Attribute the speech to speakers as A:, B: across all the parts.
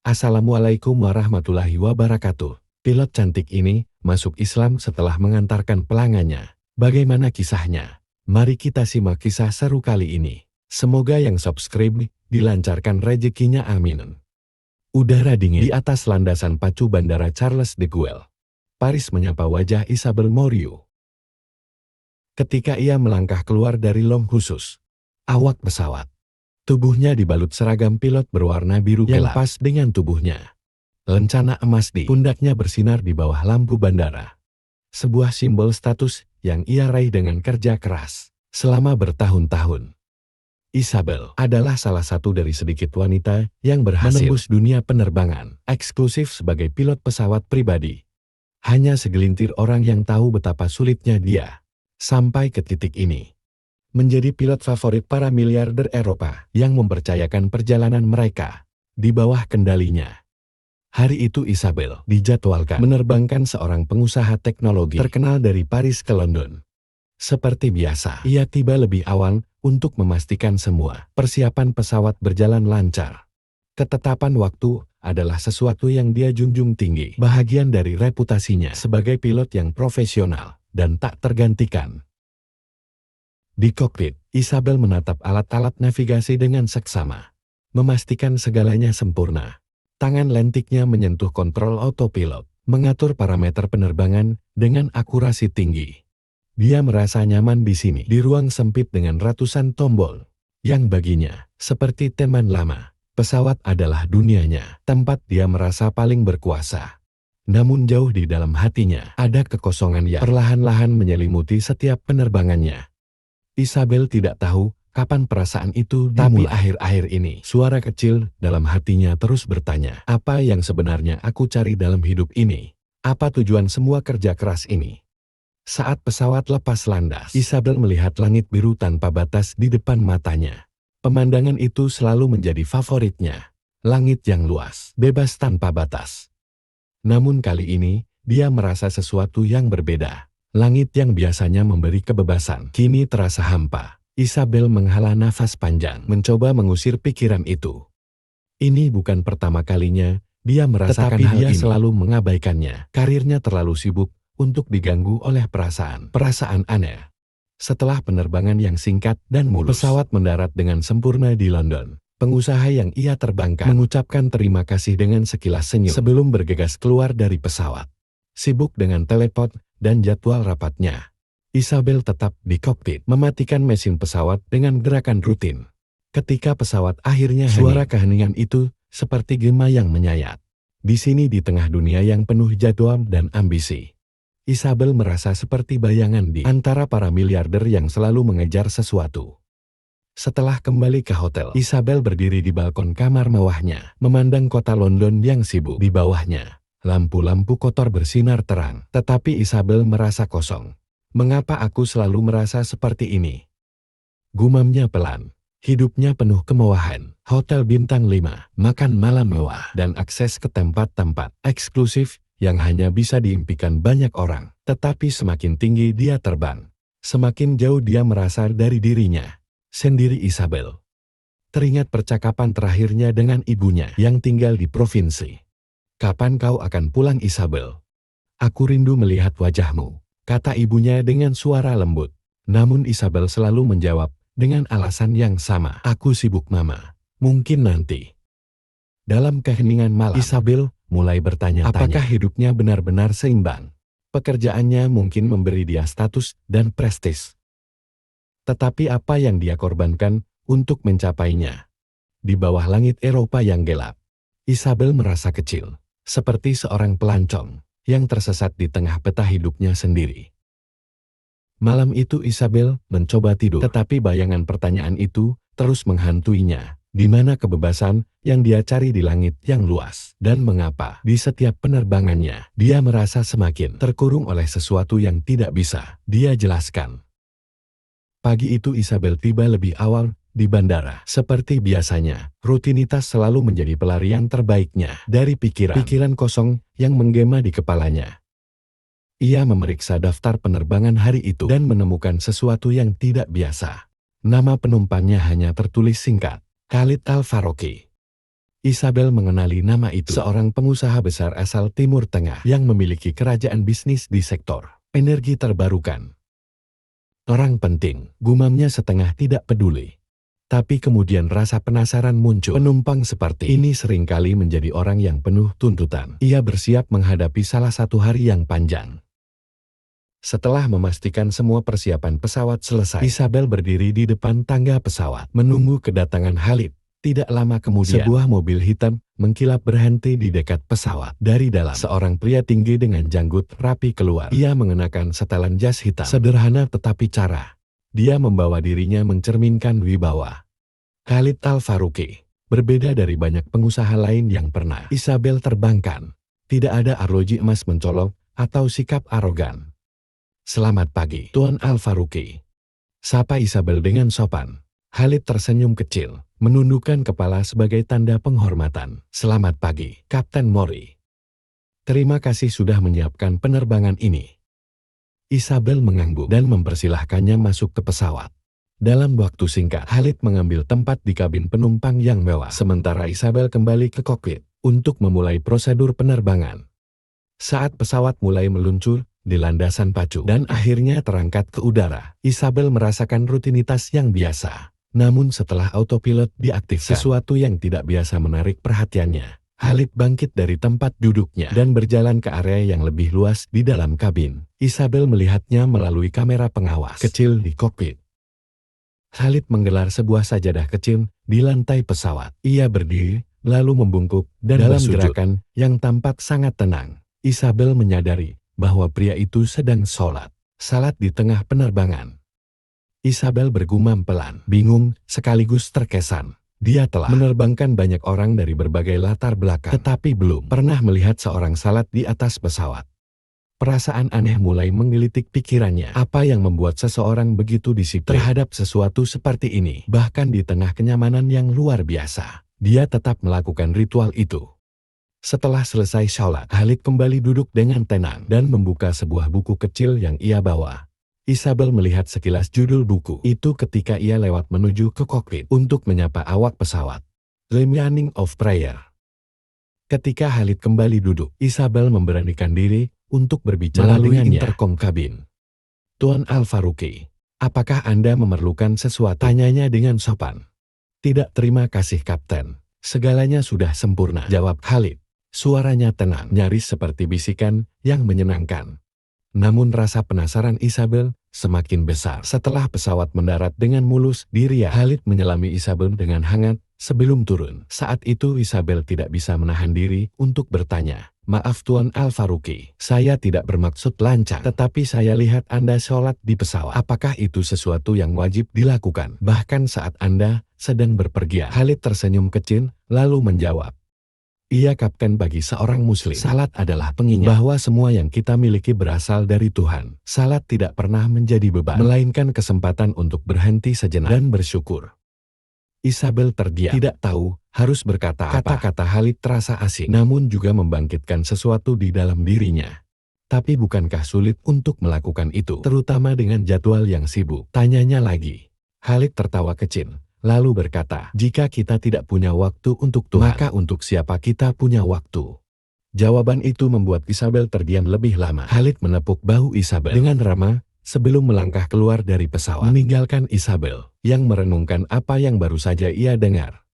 A: Assalamualaikum warahmatullahi wabarakatuh. Pilot cantik ini masuk Islam setelah mengantarkan pelanggannya. Bagaimana kisahnya? Mari kita simak kisah seru kali ini. Semoga yang subscribe dilancarkan rezekinya, amin. Udara dingin di atas landasan pacu Bandara Charles de Gaulle, Paris menyapa wajah Isabel Morio. Ketika ia melangkah keluar dari long khusus awak pesawat, tubuhnya dibalut seragam pilot berwarna biru yang gelap pas dengan tubuhnya. Lencana emas di pundaknya bersinar di bawah lampu bandara. Sebuah simbol status yang ia raih dengan kerja keras selama bertahun-tahun. Isabel adalah salah satu dari sedikit wanita yang berhasil menembus dunia penerbangan eksklusif sebagai pilot pesawat pribadi. Hanya segelintir orang yang tahu betapa sulitnya dia sampai ke titik ini. Menjadi pilot favorit para miliarder Eropa yang mempercayakan perjalanan mereka di bawah kendalinya. Hari itu Isabel dijadwalkan menerbangkan seorang pengusaha teknologi terkenal dari Paris ke London. Seperti biasa, ia tiba lebih awal untuk memastikan semua persiapan pesawat berjalan lancar. Ketetapan waktu adalah sesuatu yang dia junjung tinggi, bahagian dari reputasinya sebagai pilot yang profesional dan tak tergantikan. Di kokpit, Isabel menatap alat-alat navigasi dengan seksama, memastikan segalanya sempurna. Tangan lentiknya menyentuh kontrol autopilot, mengatur parameter penerbangan dengan akurasi tinggi. Dia merasa nyaman di sini, di ruang sempit dengan ratusan tombol, yang baginya, seperti teman lama, pesawat adalah dunianya, tempat dia merasa paling berkuasa. Namun jauh di dalam hatinya, ada kekosongan yang perlahan-lahan menyelimuti setiap penerbangannya. Isabel tidak tahu kapan perasaan itu dimulai. Tapi akhir-akhir ini, suara kecil dalam hatinya terus bertanya, apa yang sebenarnya aku cari dalam hidup ini? Apa tujuan semua kerja keras ini? Saat pesawat lepas landas, Isabel melihat langit biru tanpa batas di depan matanya. Pemandangan itu selalu menjadi favoritnya. Langit yang luas, bebas tanpa batas. Namun kali ini, dia merasa sesuatu yang berbeda. Langit yang biasanya memberi kebebasan, kini terasa hampa. Isabel menghela nafas panjang, mencoba mengusir pikiran itu. Ini bukan pertama kalinya dia merasakan hal ini. Dia selalu mengabaikannya. Karirnya terlalu sibuk untuk diganggu oleh perasaan aneh. Setelah penerbangan yang singkat dan mulus, pesawat mendarat dengan sempurna di London. Pengusaha yang ia terbangkan mengucapkan terima kasih dengan sekilas senyum sebelum bergegas keluar dari pesawat. Sibuk dengan teleport dan jadwal rapatnya, Isabel tetap di kokpit, mematikan mesin pesawat dengan gerakan rutin. Ketika pesawat akhirnya hening, suara keheningan itu seperti gema yang menyayat. Di sini di tengah dunia yang penuh jadwal dan ambisi, Isabel merasa seperti bayangan di antara para miliarder yang selalu mengejar sesuatu. Setelah kembali ke hotel, Isabel berdiri di balkon kamar mewahnya, memandang kota London yang sibuk. Di bawahnya, lampu-lampu kotor bersinar terang, tetapi Isabel merasa kosong. Mengapa aku selalu merasa seperti ini? Gumamnya pelan. Hidupnya penuh kemewahan, hotel bintang 5, makan malam mewah, dan akses ke tempat-tempat eksklusif yang hanya bisa diimpikan banyak orang. Tetapi semakin tinggi dia terbang, semakin jauh dia merasa dari dirinya sendiri. Isabel teringat percakapan terakhirnya dengan ibunya yang tinggal di provinsi. Kapan kau akan pulang, Isabel? Aku rindu melihat wajahmu, kata ibunya dengan suara lembut. Namun Isabel selalu menjawab dengan alasan yang sama. Aku sibuk, Mama. Mungkin nanti. Dalam keheningan malam, Isabel mulai bertanya-tanya, apakah hidupnya benar-benar seimbang? Pekerjaannya mungkin memberi dia status dan prestis. Tetapi apa yang dia korbankan untuk mencapainya? Di bawah langit Eropa yang gelap, Isabel merasa kecil, seperti seorang pelancong yang tersesat di tengah peta hidupnya sendiri. Malam itu Isabel mencoba tidur, tetapi bayangan pertanyaan itu terus menghantuinya. Di mana kebebasan yang dia cari di langit yang luas? Dan mengapa di setiap penerbangannya dia merasa semakin terkurung oleh sesuatu yang tidak bisa dia jelaskan? Pagi itu Isabel tiba lebih awal di bandara. Seperti biasanya, rutinitas selalu menjadi pelarian terbaiknya dari pikiran kosong yang menggema di kepalanya. Ia memeriksa daftar penerbangan hari itu dan menemukan sesuatu yang tidak biasa. Nama penumpangnya hanya tertulis singkat, Khalid Al-Farouki. Isabel mengenali nama itu, seorang pengusaha besar asal Timur Tengah yang memiliki kerajaan bisnis di sektor energi terbarukan. Orang penting, gumamnya setengah tidak peduli. Tapi kemudian rasa penasaran muncul. Penumpang seperti ini seringkali menjadi orang yang penuh tuntutan. Ia bersiap menghadapi salah satu hari yang panjang. Setelah memastikan semua persiapan pesawat selesai, Isabel berdiri di depan tangga pesawat, menunggu kedatangan Khalid. Tidak lama kemudian, sebuah mobil hitam mengkilap berhenti di dekat pesawat. Dari dalam, seorang pria tinggi dengan janggut rapi keluar. Ia mengenakan setelan jas hitam, sederhana tetapi cara. Dia membawa dirinya mencerminkan wibawa. Khalid Al-Faruqi, berbeda dari banyak pengusaha lain yang pernah Isabel terbangkan. Tidak ada arloji emas mencolok atau sikap arogan. "Selamat pagi, Tuan Al-Faruqi," sapa Isabel dengan sopan. Khalid tersenyum kecil, menundukkan kepala sebagai tanda penghormatan. "Selamat pagi, Kapten Mori. Terima kasih sudah menyiapkan penerbangan ini." Isabel mengangguk dan mempersilahkannya masuk ke pesawat. Dalam waktu singkat, Khalid mengambil tempat di kabin penumpang yang mewah, sementara Isabel kembali ke kokpit untuk memulai prosedur penerbangan. Saat pesawat mulai meluncur di landasan pacu dan akhirnya terangkat ke udara, Isabel merasakan rutinitas yang biasa. Namun setelah autopilot diaktifkan, sesuatu yang tidak biasa menarik perhatiannya. Khalid bangkit dari tempat duduknya dan berjalan ke area yang lebih luas di dalam kabin. Isabel melihatnya melalui kamera pengawas kecil di kokpit. Khalid menggelar sebuah sajadah kecil di lantai pesawat. Ia berdiri, lalu membungkuk, dan dalam gerakan yang tampak sangat tenang, Isabel menyadari bahwa pria itu sedang sholat. Salat di tengah penerbangan. Isabel bergumam pelan, bingung, sekaligus terkesan. Dia telah menerbangkan banyak orang dari berbagai latar belakang, tetapi belum pernah melihat seorang salat di atas pesawat. Perasaan aneh mulai menggelitik pikirannya. Apa yang membuat seseorang begitu disiplin terhadap sesuatu seperti ini? Bahkan di tengah kenyamanan yang luar biasa, dia tetap melakukan ritual itu. Setelah selesai sholat, Khalid kembali duduk dengan tenang dan membuka sebuah buku kecil yang ia bawa. Isabel melihat sekilas judul buku itu ketika ia lewat menuju ke kokpit untuk menyapa awak pesawat. The Meaning of Prayer. Ketika Khalid kembali duduk, Isabel memberanikan diri untuk berbicara melalui interkom kabin. "Tuan Al-Faruqi, apakah Anda memerlukan sesuatu?" tanyanya dengan sopan. "Tidak, terima kasih Kapten. Segalanya sudah sempurna," jawab Khalid. Suaranya tenang, nyaris seperti bisikan yang menyenangkan. Namun rasa penasaran Isabel semakin besar. Setelah pesawat mendarat dengan mulus di Riyadh, Khalid menyelami Isabel dengan hangat sebelum turun. Saat itu Isabel tidak bisa menahan diri untuk bertanya, "Maaf Tuan Al-Faruqi, saya tidak bermaksud lancang, tetapi saya lihat Anda sholat di pesawat. Apakah itu sesuatu yang wajib dilakukan, bahkan saat Anda sedang berpergian?" Khalid tersenyum kecil, lalu menjawab, "Iya Kapten, bagi seorang muslim, salat adalah pengingat bahwa semua yang kita miliki berasal dari Tuhan. Salat tidak pernah menjadi beban, melainkan kesempatan untuk berhenti sejenak dan bersyukur." Isabel terdiam, tidak tahu harus berkata apa. Kata-kata Khalid terasa asing, namun juga membangkitkan sesuatu di dalam dirinya. Tapi bukankah sulit untuk melakukan itu, terutama dengan jadwal yang sibuk? Tanyanya lagi. Khalid tertawa kecil, lalu berkata, "Jika kita tidak punya waktu untuk Tuhan, maka untuk siapa kita punya waktu?" Jawaban itu membuat Isabel terdiam lebih lama. Khalid menepuk bahu Isabel dengan ramah sebelum melangkah keluar dari pesawat, meninggalkan Isabel yang merenungkan apa yang baru saja ia dengar.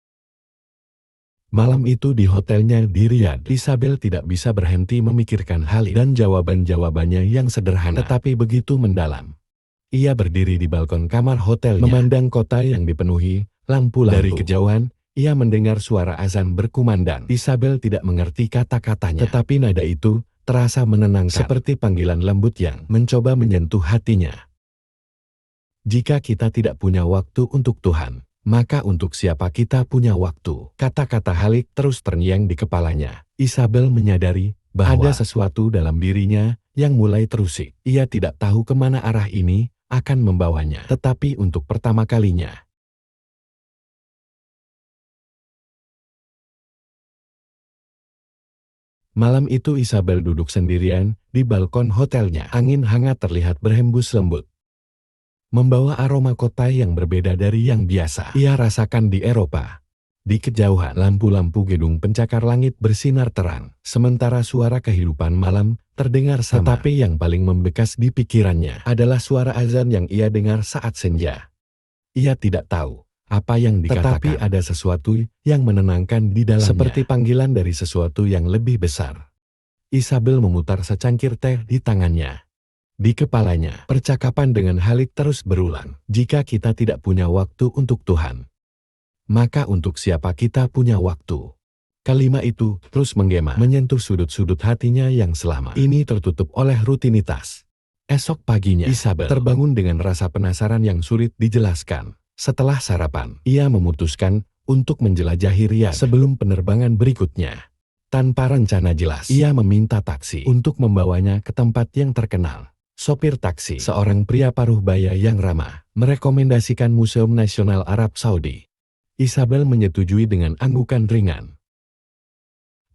A: Malam itu di hotelnya di Riyadh, Isabel tidak bisa berhenti memikirkan Khalid dan jawaban-jawabannya yang sederhana tetapi begitu mendalam. Ia berdiri di balkon kamar hotelnya, memandang kota yang dipenuhi lampu-lampu. Dari kejauhan, ia mendengar suara azan berkumandang. Isabel tidak mengerti kata-katanya, tetapi nada itu terasa menenangkan, seperti panggilan lembut yang mencoba menyentuh hatinya. Jika kita tidak punya waktu untuk Tuhan, maka untuk siapa kita punya waktu? Kata-kata Khalid terus terngiang di kepalanya. Isabel menyadari bahwa ada sesuatu dalam dirinya yang mulai terusik. Ia tidak tahu kemana arah ini akan membawanya, tetapi untuk pertama kalinya, malam itu Isabel duduk sendirian di balkon hotelnya. Angin hangat terlihat berhembus lembut, membawa aroma kota yang berbeda dari yang biasa ia rasakan di Eropa. Di kejauhan, lampu-lampu gedung pencakar langit bersinar terang, sementara suara kehidupan malam terdengar sama. Tetapi yang paling membekas di pikirannya adalah suara azan yang ia dengar saat senja. Ia tidak tahu apa yang dikatakan, tetapi ada sesuatu yang menenangkan di dalamnya, seperti panggilan dari sesuatu yang lebih besar. Isabel memutar secangkir teh di tangannya. Di kepalanya, percakapan dengan Khalid terus berulang. Jika kita tidak punya waktu untuk Tuhan, maka untuk siapa kita punya waktu? Kalimat itu terus menggema, menyentuh sudut-sudut hatinya yang selama ini tertutup oleh rutinitas. Esok paginya, Isabel terbangun dengan rasa penasaran yang sulit dijelaskan. Setelah sarapan, ia memutuskan untuk menjelajahi Riyadh sebelum penerbangan berikutnya. Tanpa rencana jelas, ia meminta taksi untuk membawanya ke tempat yang terkenal. Sopir taksi, seorang pria paruh baya yang ramah, merekomendasikan Museum Nasional Arab Saudi. Isabel menyetujui dengan anggukan ringan.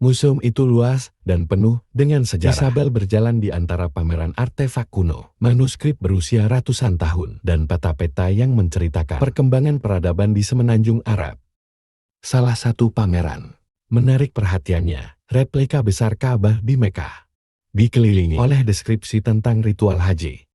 A: Museum itu luas dan penuh dengan sejarah. Isabel berjalan di antara pameran artefak kuno, manuskrip berusia ratusan tahun, dan peta-peta yang menceritakan perkembangan peradaban di semenanjung Arab. Salah satu pameran menarik perhatiannya, replika besar Ka'bah di Mekah, dikelilingi oleh deskripsi tentang ritual haji.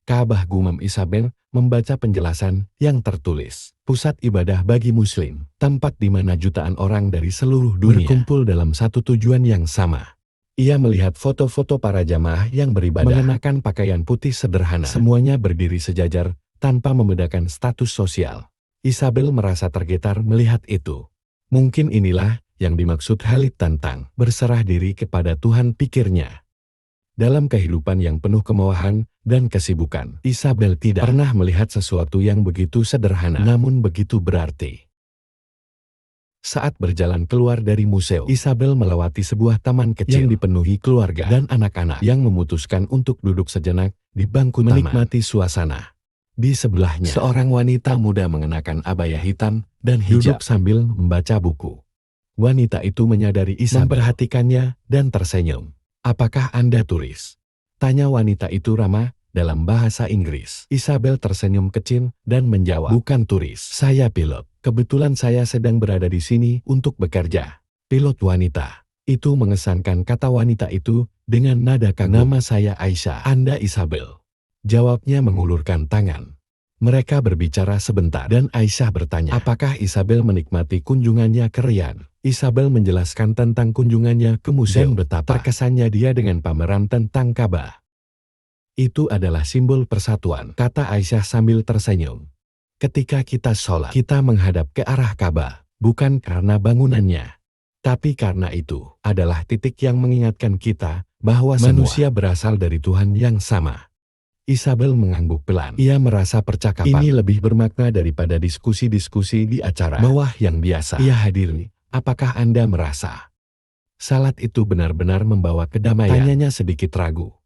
A: Ka'bah, gumam Isabel membaca penjelasan yang tertulis. Pusat ibadah bagi muslim, tempat di mana jutaan orang dari seluruh dunia berkumpul dalam satu tujuan yang sama. Ia melihat foto-foto para jamaah yang beribadah mengenakan pakaian putih sederhana. Semuanya berdiri sejajar tanpa membedakan status sosial. Isabel merasa tergetar melihat itu. Mungkin inilah yang dimaksud Khalid tentang berserah diri kepada Tuhan, pikirnya. Dalam kehidupan yang penuh kemewahan dan kesibukan, Isabel tidak pernah melihat sesuatu yang begitu sederhana namun begitu berarti. Saat berjalan keluar dari museum, Isabel melewati sebuah taman kecil yang dipenuhi keluarga dan anak-anak yang memutuskan untuk duduk sejenak di bangku menikmati suasana. Di sebelahnya, seorang wanita muda mengenakan abaya hitam dan hijab duduk sambil membaca buku. Wanita itu menyadari Isabel memperhatikannya dan tersenyum. "Apakah Anda turis?" tanya wanita itu ramah dalam bahasa Inggris. Isabel tersenyum kecil dan menjawab, "Bukan turis, saya pilot. Kebetulan saya sedang berada di sini untuk bekerja." Pilot wanita itu mengesankan kata wanita itu dengan nada kagum. "Nama saya Aisyah." "Anda Isabel?" jawabnya mengulurkan tangan. Mereka berbicara sebentar dan Aisyah bertanya, apakah Isabel menikmati kunjungannya ke Riyadh. Isabel menjelaskan tentang kunjungannya ke museum dan betapa terkesannya dia dengan pameran tentang Ka'bah. "Itu adalah simbol persatuan," kata Aisyah sambil tersenyum. "Ketika kita sholat, kita menghadap ke arah Ka'bah, bukan karena bangunannya, tapi karena itu adalah titik yang mengingatkan kita bahwa manusia berasal dari Tuhan yang sama." Isabel mengangguk pelan. Ia merasa percakapan ini lebih bermakna daripada diskusi-diskusi di acara mewah yang biasa ia hadiri. "Apakah Anda merasa salat itu benar-benar membawa kedamaian?" tanyanya sedikit ragu.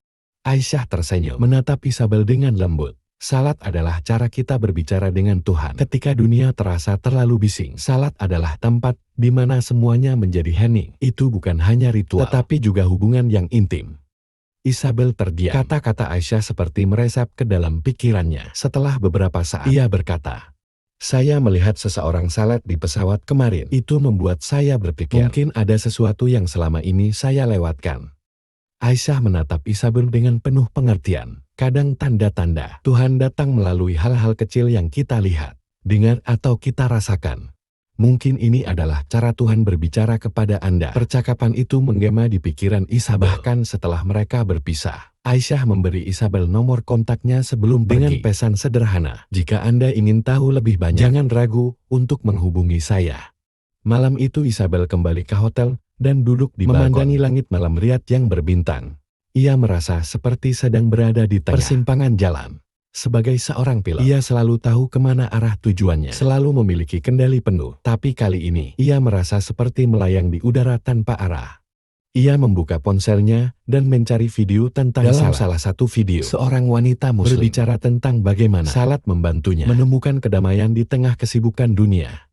A: Aisyah tersenyum, menatap Isabel dengan lembut. "Salat adalah cara kita berbicara dengan Tuhan. Ketika dunia terasa terlalu bising, salat adalah tempat di mana semuanya menjadi hening. Itu bukan hanya ritual, tetapi juga hubungan yang intim." Isabel terdiam. Kata-kata Aisyah seperti meresap ke dalam pikirannya. Setelah beberapa saat, ia berkata, "Saya melihat seseorang salat di pesawat kemarin. Itu membuat saya berpikir, mungkin ada sesuatu yang selama ini saya lewatkan." Aisyah menatap Isabel dengan penuh pengertian. Kadang tanda-tanda Tuhan datang melalui hal-hal kecil yang kita lihat, dengar atau kita rasakan. Mungkin ini adalah cara Tuhan berbicara kepada Anda. Percakapan itu menggema di pikiran Isabel. Bahkan setelah mereka berpisah, Aisyah memberi Isabel nomor kontaknya sebelum pergi dengan pesan sederhana, "Jika Anda ingin tahu lebih banyak, jangan ragu untuk menghubungi saya." Malam itu Isabel kembali ke hotel dan duduk di memandangi langit malam Riyadh yang berbintang. Ia merasa seperti sedang berada di tengah persimpangan jalan. Sebagai seorang pilot, ia selalu tahu kemana arah tujuannya, selalu memiliki kendali penuh. Tapi kali ini, ia merasa seperti melayang di udara tanpa arah. Ia membuka ponselnya dan mencari video tentang salat. Salah satu video, seorang wanita muslim berbicara tentang bagaimana salat membantunya menemukan kedamaian di tengah kesibukan dunia.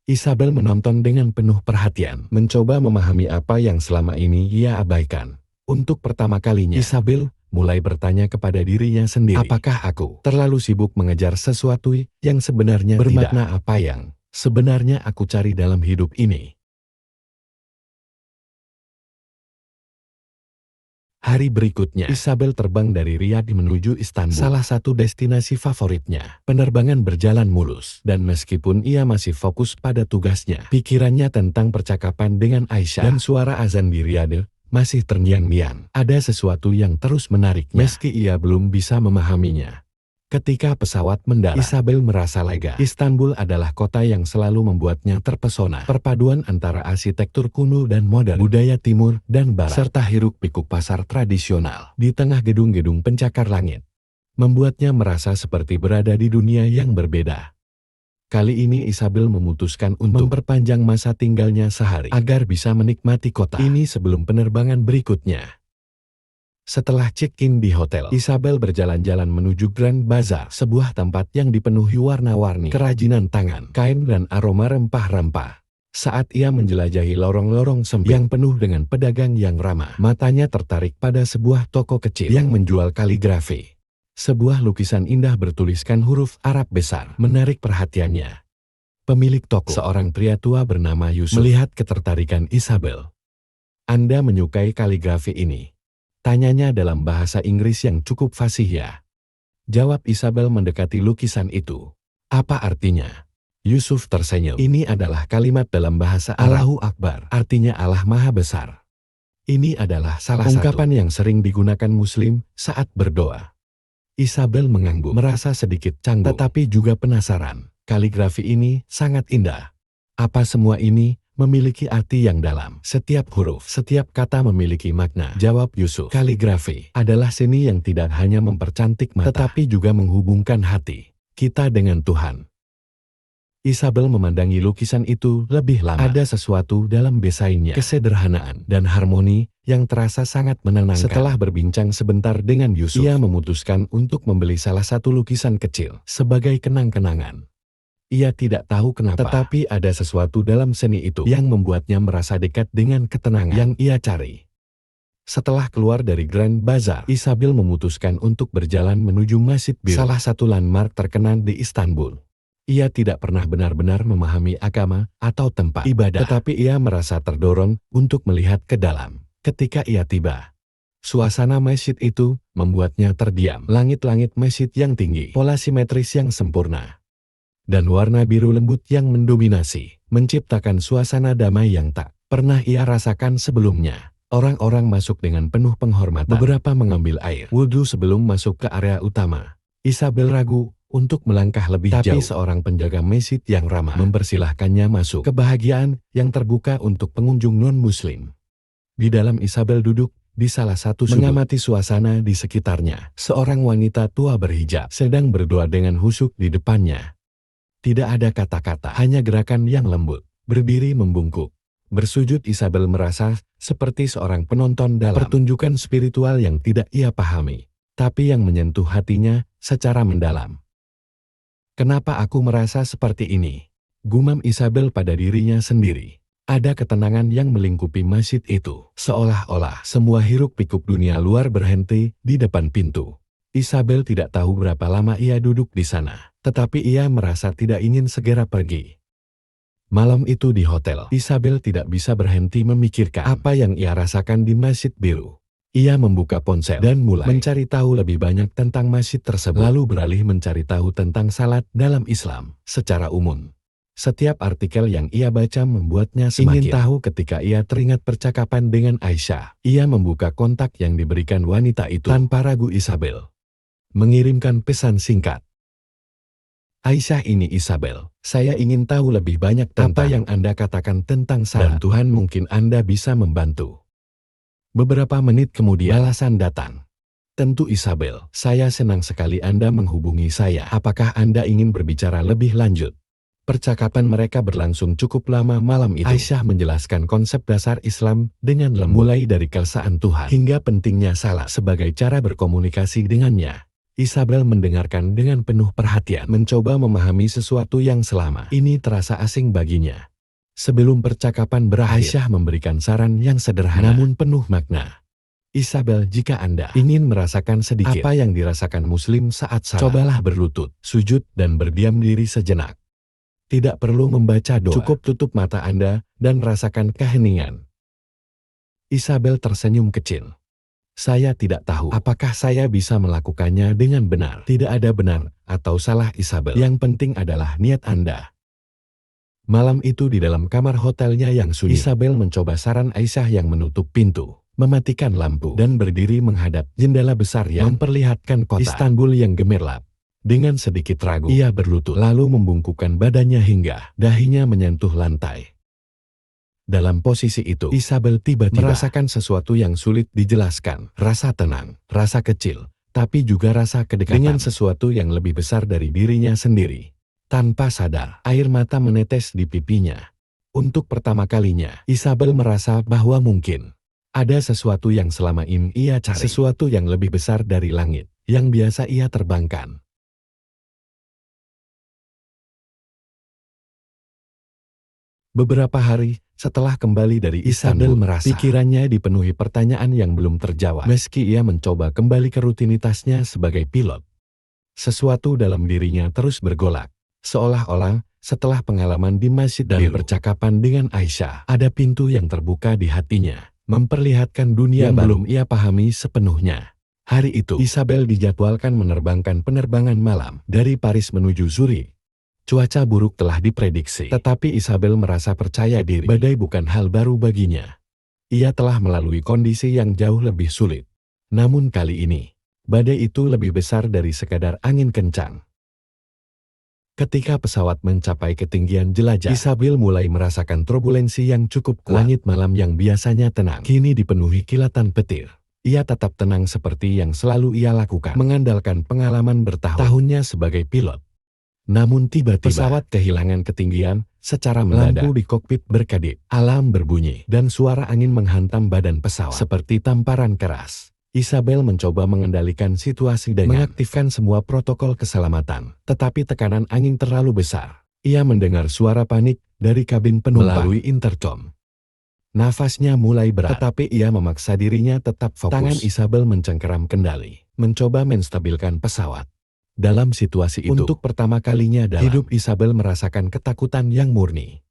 A: Isabel menonton dengan penuh perhatian, mencoba memahami apa yang selama ini ia abaikan. Untuk pertama kalinya, Isabel mulai bertanya kepada dirinya sendiri, apakah aku terlalu sibuk mengejar sesuatu yang sebenarnya bermakna? Apa yang sebenarnya aku cari dalam hidup ini. Hari berikutnya, Isabel terbang dari Riyadh menuju Istanbul, salah satu destinasi favoritnya. Penerbangan berjalan mulus, dan meskipun ia masih fokus pada tugasnya, pikirannya tentang percakapan dengan Aisyah dan suara azan di Riyadh masih terngiang-ngiang. Ada sesuatu yang terus menariknya, meski ia belum bisa memahaminya. Ketika pesawat mendarat, Isabel merasa lega. Istanbul adalah kota yang selalu membuatnya terpesona. Perpaduan antara arsitektur kuno dan modern, budaya timur dan barat, serta hiruk-pikuk pasar tradisional di tengah gedung-gedung pencakar langit, membuatnya merasa seperti berada di dunia yang berbeda. Kali ini Isabel memutuskan untuk memperpanjang masa tinggalnya sehari agar bisa menikmati kota ini sebelum penerbangan berikutnya. Setelah check-in di hotel, Isabel berjalan-jalan menuju Grand Bazaar, sebuah tempat yang dipenuhi warna-warni, kerajinan tangan, kain dan aroma rempah-rempah. Saat ia menjelajahi lorong-lorong sempit yang penuh dengan pedagang yang ramah, matanya tertarik pada sebuah toko kecil yang menjual kaligrafi. Sebuah lukisan indah bertuliskan huruf Arab besar menarik perhatiannya. Pemilik toko, seorang pria tua bernama Yusuf, melihat ketertarikan Isabel. "Anda menyukai kaligrafi ini?" tanyanya dalam bahasa Inggris yang cukup fasih ya. Jawab Isabel mendekati lukisan itu. "Apa artinya?" Yusuf tersenyum. "Ini adalah kalimat dalam bahasa Allahu Akbar, artinya Allah Maha Besar. Ini adalah salah satu ungkapan yang sering digunakan Muslim saat berdoa." Isabel mengangguk, merasa sedikit canggung, tetapi juga penasaran. Kaligrafi ini sangat indah. Apa semua ini memiliki arti yang dalam? Setiap huruf, setiap kata memiliki makna. Jawab Yusuf, "Kaligrafi adalah seni yang tidak hanya mempercantik mata, tetapi juga menghubungkan hati kita dengan Tuhan." Isabel memandangi lukisan itu lebih lama. Ada sesuatu dalam desainnya, kesederhanaan dan harmoni yang terasa sangat menenangkan. Setelah berbincang sebentar dengan Yusuf, ia memutuskan untuk membeli salah satu lukisan kecil sebagai kenang-kenangan. Ia tidak tahu kenapa, tetapi ada sesuatu dalam seni itu yang membuatnya merasa dekat dengan ketenangan yang ia cari. Setelah keluar dari Grand Bazaar, Isabel memutuskan untuk berjalan menuju Masjid Biru, salah satu landmark terkenal di Istanbul. Ia tidak pernah benar-benar memahami agama atau tempat ibadah, tetapi ia merasa terdorong untuk melihat ke dalam. Ketika ia tiba, suasana masjid itu membuatnya terdiam. Langit-langit masjid yang tinggi, pola simetris yang sempurna, dan warna biru lembut yang mendominasi, menciptakan suasana damai yang tak pernah ia rasakan sebelumnya. Orang-orang masuk dengan penuh penghormatan. Beberapa mengambil air wudhu sebelum masuk ke area utama. Isabel ragu untuk melangkah lebih jauh, tapi seorang penjaga masjid yang ramah mempersilahkannya masuk. Kebahagiaan yang terbuka untuk pengunjung non-muslim. Di dalam, Isabel duduk di salah satu sudut, mengamati suasana di sekitarnya. Seorang wanita tua berhijab sedang berdoa dengan khusyuk di depannya. Tidak ada kata-kata, hanya gerakan yang lembut. Berdiri membungkuk, bersujud. Isabel merasa seperti seorang penonton dalam pertunjukan spiritual yang tidak ia pahami, tapi yang menyentuh hatinya secara mendalam. "Kenapa aku merasa seperti ini?" gumam Isabel pada dirinya sendiri. Ada ketenangan yang melingkupi masjid itu, seolah-olah semua hiruk-pikuk dunia luar berhenti di depan pintu. Isabel tidak tahu berapa lama ia duduk di sana, tetapi ia merasa tidak ingin segera pergi. Malam itu di hotel, Isabel tidak bisa berhenti memikirkan apa yang ia rasakan di Masjid Biru. Ia membuka ponsel dan mulai mencari tahu lebih banyak tentang masjid tersebut, lalu beralih mencari tahu tentang salat dalam Islam secara umum. Setiap artikel yang ia baca membuatnya semakin ingin tahu. Ketika ia teringat percakapan dengan Aisyah, ia membuka kontak yang diberikan wanita itu. Tanpa ragu, Isabel mengirimkan pesan singkat. "Aisyah, ini Isabel. Saya ingin tahu lebih banyak tentang apa yang Anda katakan tentang salat, dan Tuhan mungkin Anda bisa membantu." Beberapa menit kemudian, balasan datang. "Tentu Isabel, saya senang sekali Anda menghubungi saya. Apakah Anda ingin berbicara lebih lanjut?" Percakapan mereka berlangsung cukup lama malam itu. Aisyah menjelaskan konsep dasar Islam dengan lembut, mulai dari keesaan Tuhan hingga pentingnya salat sebagai cara berkomunikasi dengannya. Isabel mendengarkan dengan penuh perhatian, mencoba memahami sesuatu yang selama ini terasa asing baginya. Sebelum percakapan berakhir, Aisyah memberikan saran yang sederhana namun penuh makna. "Isabel, jika Anda ingin merasakan sedikit apa yang dirasakan Muslim saat salat, cobalah berlutut, sujud, dan berdiam diri sejenak. Tidak perlu membaca doa. Cukup tutup mata Anda dan rasakan keheningan. Isabel tersenyum kecil. Saya tidak tahu apakah saya bisa melakukannya dengan benar. Tidak ada benar atau salah Isabel. Yang penting adalah niat Anda. Malam itu di dalam kamar hotelnya yang sunyi, Isabel mencoba saran Aisyah yang menutup pintu, mematikan lampu, dan berdiri menghadap jendela besar yang memperlihatkan kota Istanbul yang gemerlap. Dengan sedikit ragu, ia berlutut, lalu membungkukkan badannya hingga dahinya menyentuh lantai. Dalam posisi itu, Isabel tiba-tiba merasakan sesuatu yang sulit dijelaskan. Rasa tenang, rasa kecil, tapi juga rasa kedekatan dengan sesuatu yang lebih besar dari dirinya sendiri. Tanpa sadar, air mata menetes di pipinya. Untuk pertama kalinya, Isabel merasa bahwa mungkin ada sesuatu yang selama ini ia cari. Sesuatu yang lebih besar dari langit, yang biasa ia terbangkan. Beberapa hari setelah kembali dari Istanbul, merasa pikirannya dipenuhi pertanyaan yang belum terjawab. Meski ia mencoba kembali ke rutinitasnya sebagai pilot, sesuatu dalam dirinya terus bergolak. Seolah-olah setelah pengalaman di masjid dan percakapan dengan Aisyah, ada pintu yang terbuka di hatinya, memperlihatkan dunia yang belum ia pahami sepenuhnya. Hari itu, Isabel dijadwalkan menerbangkan penerbangan malam dari Paris menuju Zurich. Cuaca buruk telah diprediksi, tetapi Isabel merasa percaya diri. Badai bukan hal baru baginya. Ia telah melalui kondisi yang jauh lebih sulit. Namun kali ini, badai itu lebih besar dari sekadar angin kencang. Ketika pesawat mencapai ketinggian jelajah, Isabel mulai merasakan turbulensi yang cukup kuat. Langit malam yang biasanya tenang, kini dipenuhi kilatan petir. Ia tetap tenang seperti yang selalu ia lakukan, mengandalkan pengalaman bertahun-tahunnya sebagai pilot. Namun tiba-tiba pesawat kehilangan ketinggian secara mendadak. Lampu di kokpit berkedip, alarm berbunyi, dan suara angin menghantam badan pesawat seperti tamparan keras. Isabel mencoba mengendalikan situasi dengan mengaktifkan semua protokol keselamatan, tetapi tekanan angin terlalu besar. Ia mendengar suara panik dari kabin penumpang melalui intercom. Nafasnya mulai berat, tetapi ia memaksa dirinya tetap fokus. Tangan Isabel mencengkeram kendali, mencoba menstabilkan pesawat. Dalam situasi itu, untuk pertama kalinya dalam hidup Isabel merasakan ketakutan yang murni.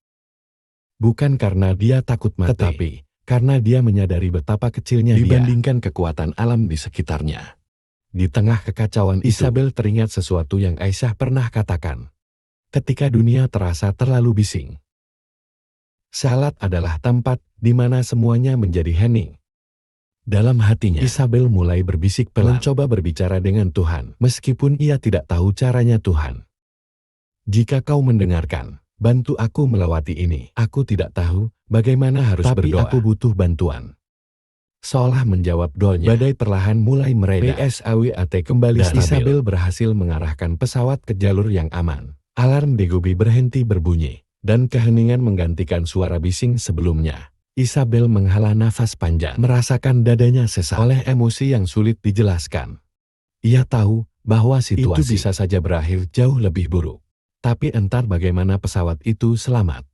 A: Bukan karena dia takut mati, tetapi karena dia menyadari betapa kecilnya dibandingkan kekuatan alam di sekitarnya. Di tengah kekacauan itu, Isabel teringat sesuatu yang Aisyah pernah katakan. Ketika dunia terasa terlalu bising, salat adalah tempat di mana semuanya menjadi hening. Dalam hatinya, Isabel mulai berbisik pelan, mencoba berbicara dengan Tuhan, meskipun ia tidak tahu caranya. Tuhan, jika kau mendengarkan, bantu aku melewati ini. Aku tidak tahu bagaimana harus berdoa, aku butuh bantuan. Seolah menjawab doanya, badai perlahan mulai mereda. PSAWAT kembali stabil. Isabel berhasil mengarahkan pesawat ke jalur yang aman. Alarm degobi berhenti berbunyi, dan keheningan menggantikan suara bising sebelumnya. Isabel menghela nafas panjang, merasakan dadanya sesak oleh emosi yang sulit dijelaskan. Ia tahu bahwa situasi itu bisa saja berakhir jauh lebih buruk. Tapi entar bagaimana pesawat itu selamat.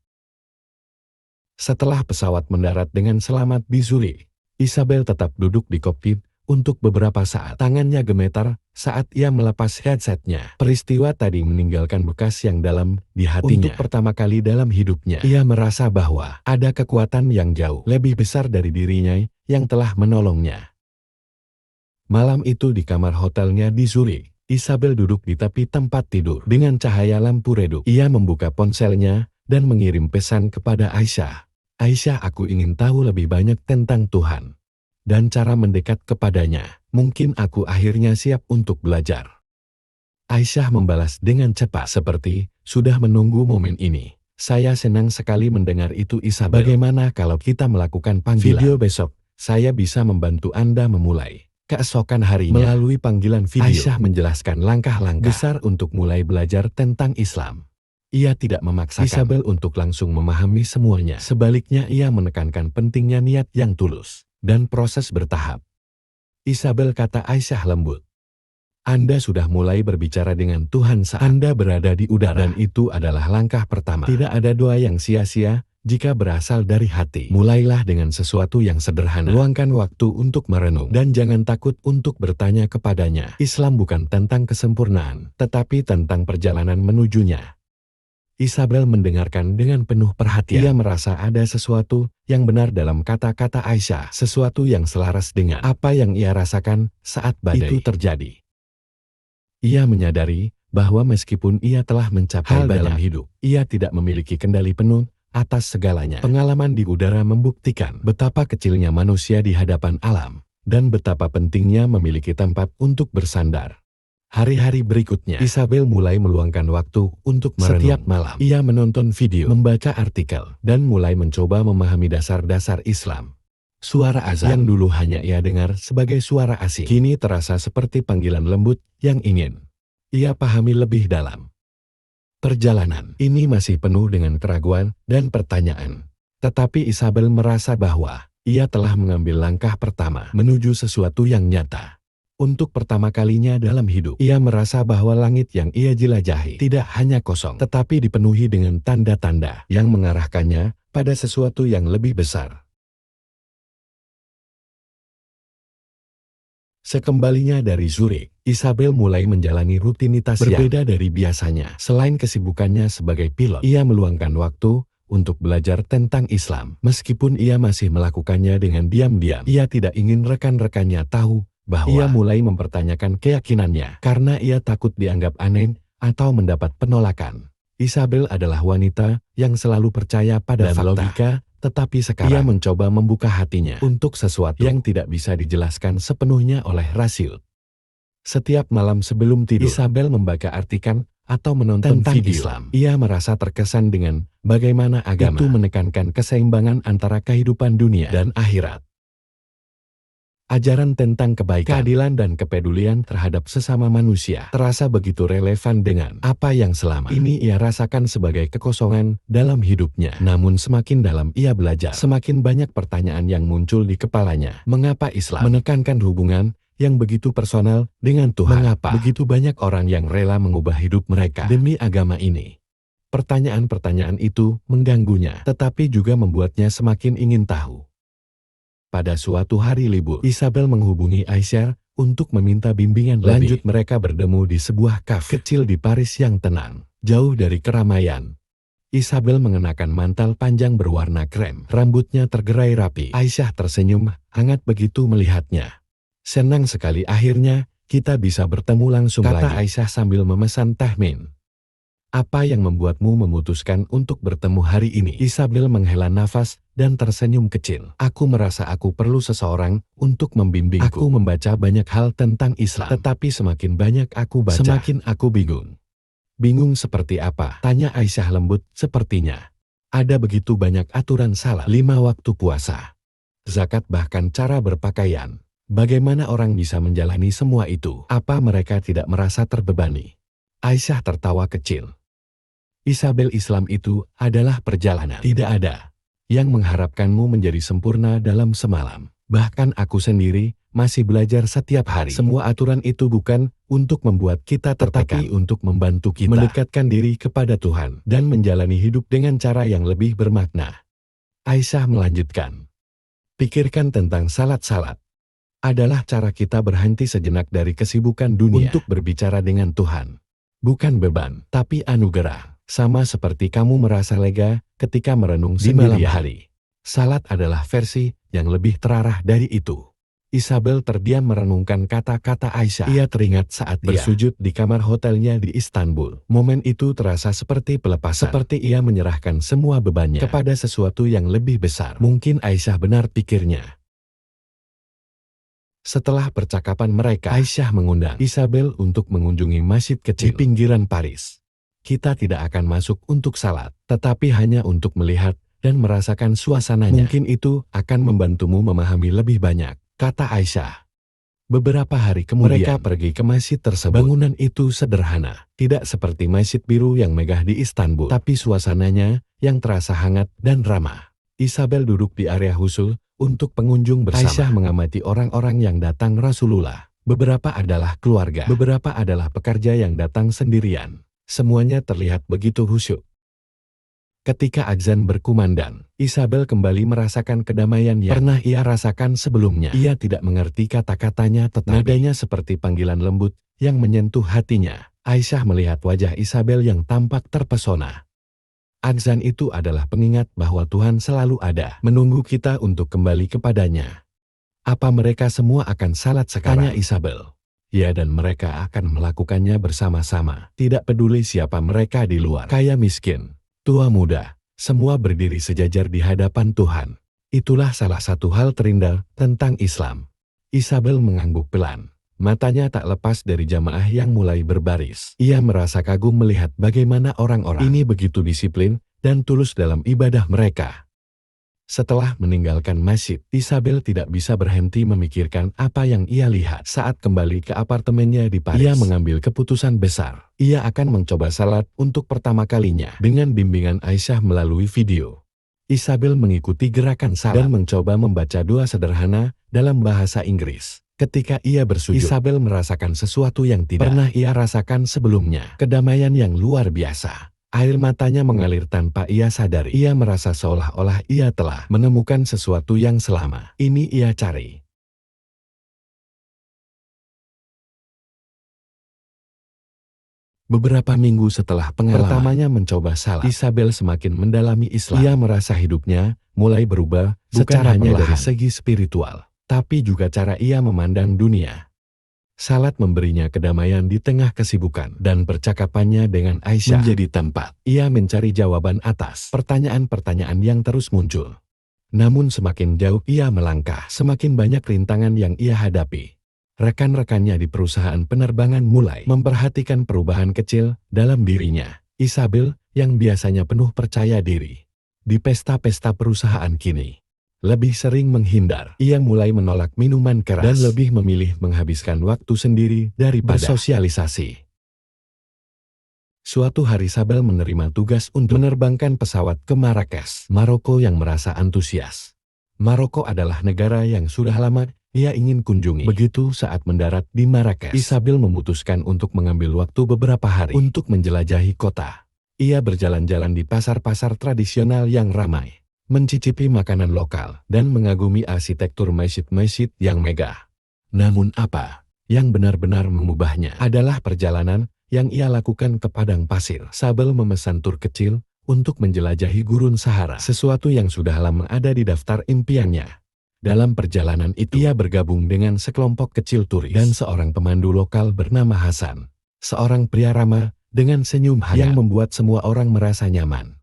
A: Setelah pesawat mendarat dengan selamat di Zurich, Isabel tetap duduk di kokpit untuk beberapa saat. Tangannya gemetar saat ia melepas headsetnya. Peristiwa tadi meninggalkan bekas yang dalam di hatinya. Untuk pertama kali dalam hidupnya, ia merasa bahwa ada kekuatan yang jauh lebih besar dari dirinya yang telah menolongnya. Malam itu di kamar hotelnya di Zurich, Isabel duduk di tepi tempat tidur dengan cahaya lampu redup. Ia membuka ponselnya dan mengirim pesan kepada Aisyah. Aisyah, aku ingin tahu lebih banyak tentang Tuhan dan cara mendekat kepadanya. Mungkin aku akhirnya siap untuk belajar. Aisyah membalas dengan cepat, seperti sudah menunggu momen ini. Saya senang sekali mendengar itu, Isabel. Bagaimana kalau kita melakukan panggilan video besok? Saya bisa membantu Anda memulai keesokan harinya melalui panggilan video. Aisyah menjelaskan langkah-langkah besar untuk mulai belajar tentang Islam. Ia tidak memaksakan Isabel untuk langsung memahami semuanya. Sebaliknya, ia menekankan pentingnya niat yang tulus dan proses bertahap. Isabel, kata Aisyah lembut, Anda sudah mulai berbicara dengan Tuhan saat Anda berada di udara, dan itu adalah langkah pertama. Tidak ada doa yang sia-sia jika berasal dari hati. Mulailah dengan sesuatu yang sederhana. Luangkan waktu untuk merenung dan jangan takut untuk bertanya kepadanya. Islam bukan tentang kesempurnaan, tetapi tentang perjalanan menujunya. Isabel mendengarkan dengan penuh perhatian. Ia merasa ada sesuatu yang benar dalam kata-kata Aisyah, sesuatu yang selaras dengan apa yang ia rasakan saat badai itu terjadi. Ia menyadari bahwa meskipun ia telah mencapai hal dalam hidup, ia tidak memiliki kendali penuh atas segalanya. Pengalaman di udara membuktikan betapa kecilnya manusia di hadapan alam, dan betapa pentingnya memiliki tempat untuk bersandar. Hari-hari berikutnya, Isabel mulai meluangkan waktu untuk merenung. Setiap malam, ia menonton video, membaca artikel, dan mulai mencoba memahami dasar-dasar Islam. Suara azan yang dulu hanya ia dengar sebagai suara asing, kini terasa seperti panggilan lembut yang ingin ia pahami lebih dalam. Perjalanan ini masih penuh dengan keraguan dan pertanyaan. Tetapi Isabel merasa bahwa ia telah mengambil langkah pertama menuju sesuatu yang nyata. Untuk pertama kalinya dalam hidup, ia merasa bahwa langit yang ia jelajahi tidak hanya kosong, tetapi dipenuhi dengan tanda-tanda yang mengarahkannya pada sesuatu yang lebih besar. Sekembalinya dari Zurich, Isabel mulai menjalani rutinitas berbeda dari biasanya. Selain kesibukannya sebagai pilot, ia meluangkan waktu untuk belajar tentang Islam. Meskipun ia masih melakukannya dengan diam-diam, ia tidak ingin rekan-rekannya tahu bahwa ia mulai mempertanyakan keyakinannya karena ia takut dianggap aneh atau mendapat penolakan. Isabel adalah wanita yang selalu percaya pada fakta, logika, tetapi sekarang ia mencoba membuka hatinya untuk sesuatu yang tidak bisa dijelaskan sepenuhnya oleh rasio. Setiap malam sebelum tidur, Isabel membaca artikel atau menonton tentang video Islam. Ia merasa terkesan dengan bagaimana agama itu menekankan keseimbangan antara kehidupan dunia dan akhirat. Ajaran tentang kebaikan, keadilan, dan kepedulian terhadap sesama manusia terasa begitu relevan dengan apa yang selama ini ia rasakan sebagai kekosongan dalam hidupnya. Namun semakin dalam ia belajar, semakin banyak pertanyaan yang muncul di kepalanya. Mengapa Islam menekankan hubungan yang begitu personal dengan Tuhan? Mengapa begitu banyak orang yang rela mengubah hidup mereka demi agama ini? Pertanyaan-pertanyaan itu mengganggunya, tetapi juga membuatnya semakin ingin tahu. Pada suatu hari libur, Isabel menghubungi Aisyah untuk meminta bimbingan lanjut. Mereka bertemu di sebuah kafe kecil di Paris yang tenang, jauh dari keramaian. Isabel mengenakan mantel panjang berwarna krem, rambutnya tergerai rapi. Aisyah tersenyum hangat begitu melihatnya. Senang sekali akhirnya kita bisa bertemu langsung lagi, kata Aisyah sambil memesan teh min. Apa yang membuatmu memutuskan untuk bertemu hari ini? Isabel menghela nafas dan tersenyum kecil. Aku merasa aku perlu seseorang untuk membimbingku. Aku membaca banyak hal tentang Islam, tetapi semakin banyak aku baca, semakin aku bingung. Bingung seperti apa? Tanya Aisyah lembut. Sepertinya ada begitu banyak aturan salat, 5 waktu puasa, zakat, bahkan cara berpakaian. Bagaimana orang bisa menjalani semua itu? Apa mereka tidak merasa terbebani? Aisyah tertawa kecil. Isabel, Islam itu adalah perjalanan. Tidak ada yang mengharapkanmu menjadi sempurna dalam semalam. Bahkan aku sendiri masih belajar setiap hari. Semua aturan itu bukan untuk membuat kita tertekan, tetapi untuk membantu kita mendekatkan diri kepada Tuhan dan menjalani hidup dengan cara yang lebih bermakna. Aisyah melanjutkan. Pikirkan tentang salat-salat. Adalah cara kita berhenti sejenak dari kesibukan dunia untuk berbicara dengan Tuhan. Bukan beban, tapi anugerah. Sama seperti kamu merasa lega ketika merenung di malam hari. Salat adalah versi yang lebih terarah dari itu. Isabel terdiam merenungkan kata-kata Aisyah. Ia teringat saat bersujud di kamar hotelnya di Istanbul. Momen itu terasa seperti pelepasan, seperti ia menyerahkan semua bebannya kepada sesuatu yang lebih besar. Mungkin Aisyah benar, pikirnya. Setelah percakapan mereka, Aisyah mengundang Isabel untuk mengunjungi masjid kecil di pinggiran Paris. Kita tidak akan masuk untuk salat, tetapi hanya untuk melihat dan merasakan suasananya. Mungkin itu akan membantumu memahami lebih banyak, kata Aisyah. Beberapa hari kemudian, mereka pergi ke masjid tersebut. Bangunan itu sederhana, tidak seperti masjid biru yang megah di Istanbul, tapi suasananya yang terasa hangat dan ramah. Isabel duduk di area khusus untuk pengunjung bersama. Aisyah mengamati orang-orang yang datang. Rasulullah. Beberapa adalah keluarga, beberapa adalah pekerja yang datang sendirian. Semuanya terlihat begitu khusyuk. Ketika azan berkumandang, Isabel kembali merasakan kedamaian yang pernah ia rasakan sebelumnya. Ia tidak mengerti kata-katanya, tetapi nadanya seperti panggilan lembut yang menyentuh hatinya. Aisyah melihat wajah Isabel yang tampak terpesona. Azan itu adalah pengingat bahwa Tuhan selalu ada, menunggu kita untuk kembali kepadanya. Apa mereka semua akan salat sekarang? Tanya Isabel. Ya, dan mereka akan melakukannya bersama-sama. Tidak peduli siapa mereka di luar. Kaya miskin, tua muda, semua berdiri sejajar di hadapan Tuhan. Itulah salah satu hal terindah tentang Islam. Isabel mengangguk pelan. Matanya tak lepas dari jamaah yang mulai berbaris. Ia merasa kagum melihat bagaimana orang-orang ini begitu disiplin dan tulus dalam ibadah mereka. Setelah meninggalkan masjid, Isabel tidak bisa berhenti memikirkan apa yang ia lihat saat kembali ke apartemennya di Paris. Ia mengambil keputusan besar. Ia akan mencoba salat untuk pertama kalinya dengan bimbingan Aisyah melalui video. Isabel mengikuti gerakan salat dan mencoba membaca doa sederhana dalam bahasa Inggris. Ketika ia bersujud, Isabel merasakan sesuatu yang tidak pernah ia rasakan sebelumnya. Kedamaian yang luar biasa. Air matanya mengalir tanpa ia sadari. Ia merasa seolah-olah ia telah menemukan sesuatu yang selama ini ia cari. Beberapa minggu setelah pengalaman pertamanya mencoba salat, Isabel semakin mendalami Islam. Ia merasa hidupnya mulai berubah, bukan hanya dari segi spiritual, tapi juga cara ia memandang dunia. Salat memberinya kedamaian di tengah kesibukan, dan percakapannya dengan Aisyah menjadi tempat ia mencari jawaban atas pertanyaan-pertanyaan yang terus muncul. Namun semakin jauh ia melangkah, semakin banyak rintangan yang ia hadapi. Rekan-rekannya di perusahaan penerbangan mulai memperhatikan perubahan kecil dalam dirinya. Isabel, yang biasanya penuh percaya diri, di pesta-pesta perusahaan kini lebih sering menghindar. Ia mulai menolak minuman keras dan lebih memilih menghabiskan waktu sendiri daripada bersosialisasi. Suatu hari Isabel menerima tugas untuk menerbangkan pesawat ke Marrakesh, Maroko, yang merasa antusias. Maroko adalah negara yang sudah lama ia ingin kunjungi. Begitu saat mendarat di Marrakesh, Isabel memutuskan untuk mengambil waktu beberapa hari untuk menjelajahi kota. Ia berjalan-jalan di pasar-pasar tradisional yang ramai, mencicipi makanan lokal, dan mengagumi arsitektur masjid-masjid yang megah. Namun apa yang benar-benar mengubahnya adalah perjalanan yang ia lakukan ke padang pasir. Isabel memesan tur kecil untuk menjelajahi gurun Sahara, sesuatu yang sudah lama ada di daftar impiannya. Dalam perjalanan itu, ia bergabung dengan sekelompok kecil turis dan seorang pemandu lokal bernama Hasan, seorang pria ramah dengan senyum hangat yang membuat semua orang merasa nyaman.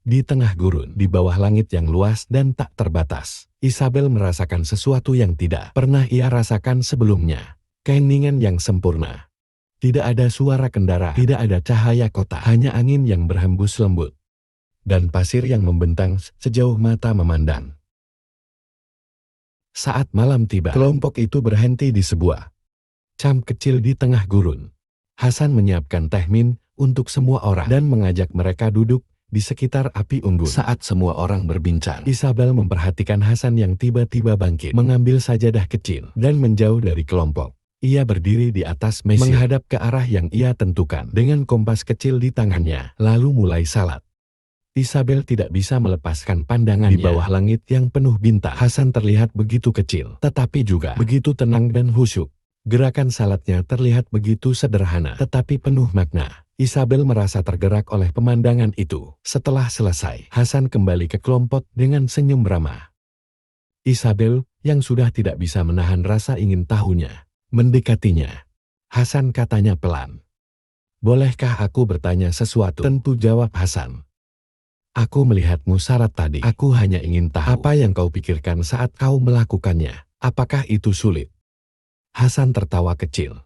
A: Di tengah gurun, di bawah langit yang luas dan tak terbatas, Isabel merasakan sesuatu yang tidak pernah ia rasakan sebelumnya. Keheningan yang sempurna. Tidak ada suara kendaraan, tidak ada cahaya kota, hanya angin yang berhembus lembut, dan pasir yang membentang sejauh mata memandang. Saat malam tiba, kelompok itu berhenti di sebuah camp kecil di tengah gurun. Hasan menyiapkan teh min untuk semua orang dan mengajak mereka duduk di sekitar api unggun. Saat semua orang berbincang, Isabel memperhatikan Hasan yang tiba-tiba bangkit, mengambil sajadah kecil, dan menjauh dari kelompok. Ia berdiri di atas meja, menghadap ke arah yang ia tentukan, dengan kompas kecil di tangannya, lalu mulai salat. Isabel tidak bisa melepaskan pandangannya. Di bawah langit yang penuh bintang, Hasan terlihat begitu kecil, tetapi juga begitu tenang dan khusyuk. Gerakan salatnya terlihat begitu sederhana, tetapi penuh makna. Isabel merasa tergerak oleh pemandangan itu. Setelah selesai, Hasan kembali ke kelompok dengan senyum ramah. Isabel, yang sudah tidak bisa menahan rasa ingin tahunya, mendekatinya. Hasan katanya pelan. "Bolehkah aku bertanya sesuatu?" "Tentu," jawab Hasan. "Aku melihatmu salat tadi. Aku hanya ingin tahu apa yang kau pikirkan saat kau melakukannya. Apakah itu sulit?" Hasan tertawa kecil.